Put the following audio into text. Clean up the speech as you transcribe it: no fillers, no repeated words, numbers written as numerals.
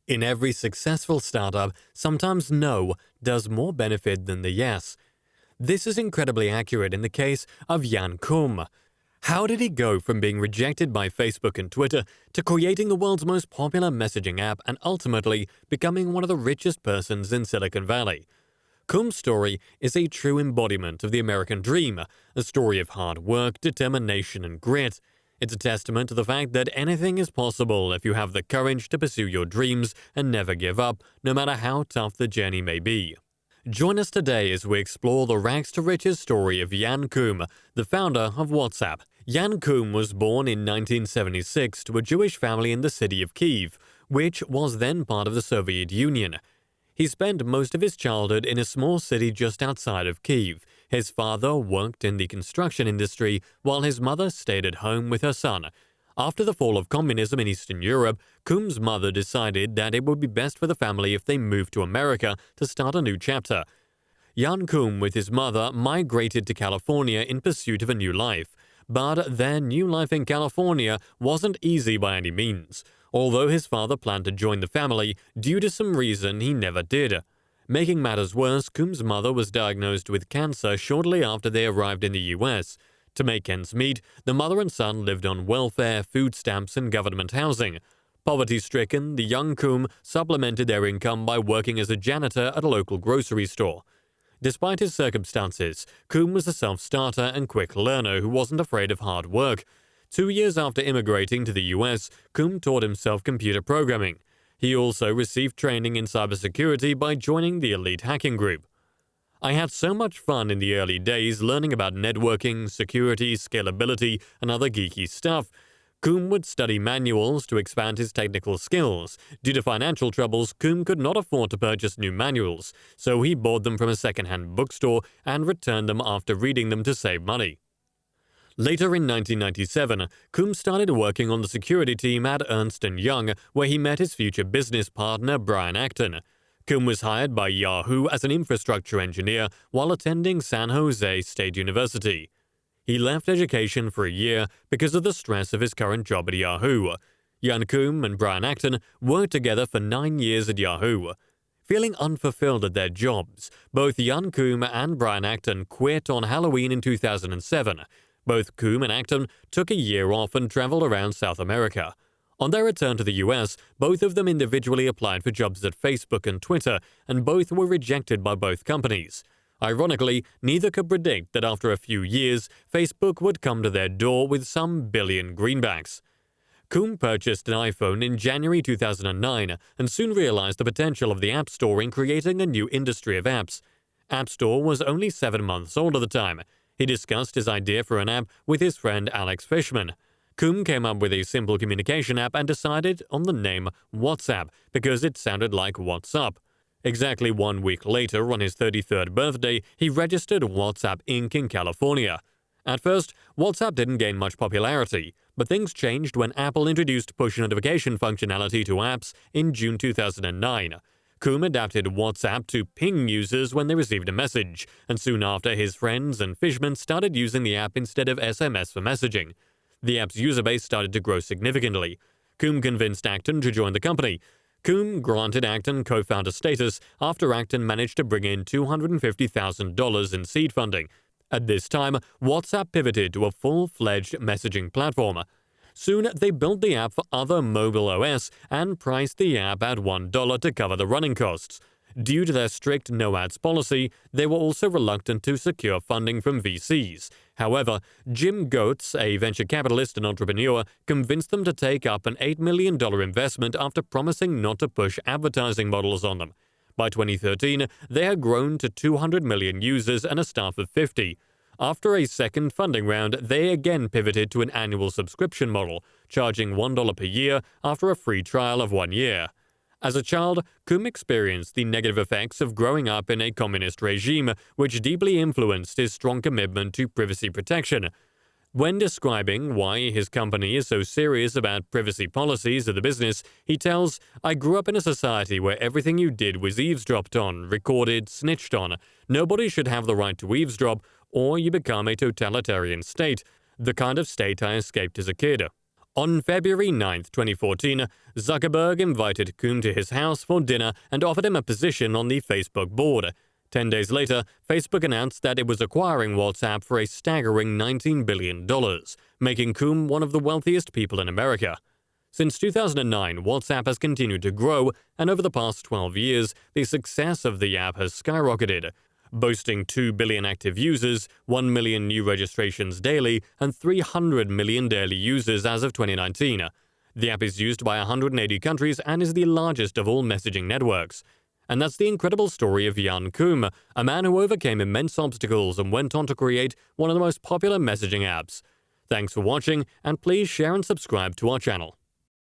In every successful startup, sometimes no does more benefit than the yes. This is incredibly accurate in the case of Jan Koum. How did he go from being rejected by Facebook and Twitter to creating the world's most popular messaging app and ultimately becoming one of the richest persons in Silicon Valley? Koum's story is a true embodiment of the American dream, a story of hard work, determination, and grit. It's a testament to the fact that anything is possible if you have the courage to pursue your dreams and never give up, no matter how tough the journey may be. Join us today as we explore the rags to riches story of Jan Koum, the founder of WhatsApp. Jan Koum was born in 1976 to a Jewish family in the city of Kyiv, which was then part of the Soviet Union. He spent most of his childhood in a small city just outside of Kyiv. His father worked in the construction industry while his mother stayed at home with her son. After the fall of communism in Eastern Europe, Koum's mother decided that it would be best for the family if they moved to America to start a new chapter. Jan Koum with his mother migrated to California in pursuit of a new life. But their new life in California wasn't easy by any means. Although his father planned to join the family, due to some reason he never did. Making matters worse, Koum's mother was diagnosed with cancer shortly after they arrived in the US. To make ends meet, the mother and son lived on welfare, food stamps, and government housing. Poverty-stricken, the young Koum supplemented their income by working as a janitor at a local grocery store. Despite his circumstances, Koum was a self-starter and quick learner who wasn't afraid of hard work. 2 years after immigrating to the US, Koum taught himself computer programming. He also received training in cybersecurity by joining the elite hacking group. I had so much fun in the early days learning about networking, security, scalability, and other geeky stuff. Koum would study manuals to expand his technical skills. Due to financial troubles, Koum could not afford to purchase new manuals, so he bought them from a second-hand bookstore and returned them after reading them to save money. Later in 1997, Koum started working on the security team at Ernst & Young, where he met his future business partner Brian Acton. Koum was hired by Yahoo as an infrastructure engineer while attending San Jose State University. He left education for a year because of the stress of his current job at Yahoo. Jan Koum and Brian Acton worked together for 9 years at Yahoo. Feeling unfulfilled at their jobs, both Jan Koum and Brian Acton quit on Halloween in 2007. Both Koum and Acton took a year off and traveled around South America. On their return to the US, both of them individually applied for jobs at Facebook and Twitter, and both were rejected by both companies. Ironically, neither could predict that after a few years, Facebook would come to their door with some billion greenbacks. Koum purchased an iPhone in January 2009 and soon realized the potential of the App Store in creating a new industry of apps. App Store was only 7 months old at the time. He discussed his idea for an app with his friend Alex Fishman. Koum came up with a simple communication app and decided on the name WhatsApp because it sounded like What's Up. Exactly 1 week later, on his 33rd birthday, he registered WhatsApp Inc. in California. At first, WhatsApp didn't gain much popularity, but things changed when Apple introduced push notification functionality to apps in June 2009. Koum adapted WhatsApp to ping users when they received a message, and soon after his friends and Fishman started using the app instead of SMS for messaging. The app's user base started to grow significantly. Koum convinced Acton to join the company. Koum granted Acton co-founder status after Acton managed to bring in $250,000 in seed funding. At this time, WhatsApp pivoted to a full-fledged messaging platform. Soon, they built the app for other mobile OS and priced the app at $1 to cover the running costs. Due to their strict no-ads policy, they were also reluctant to secure funding from VCs. However, Jim Goetz, a venture capitalist and entrepreneur, convinced them to take up an $8 million investment after promising not to push advertising models on them. By 2013, they had grown to 200 million users and a staff of 50. After a second funding round, they again pivoted to an annual subscription model, charging $1 per year after a free trial of 1 year. As a child, Koum experienced the negative effects of growing up in a communist regime, which deeply influenced his strong commitment to privacy protection. When describing why his company is so serious about privacy policies of the business, he tells, "I grew up in a society where everything you did was eavesdropped on, recorded, snitched on. Nobody should have the right to eavesdrop, or you become a totalitarian state, the kind of state I escaped as a kid." On February 9, 2014, Zuckerberg invited Koum to his house for dinner and offered him a position on the Facebook board. 10 days later, Facebook announced that it was acquiring WhatsApp for a staggering $19 billion, making Koum one of the wealthiest people in America. Since 2009, WhatsApp has continued to grow, and over the past 12 years, the success of the app has skyrocketed, boasting 2 billion active users, 1 million new registrations daily, and 300 million daily users as of 2019. The app is used by 180 countries and is the largest of all messaging networks. And that's the incredible story of Jan Koum, a man who overcame immense obstacles and went on to create one of the most popular messaging apps. Thanks for watching, and please share and subscribe to our channel.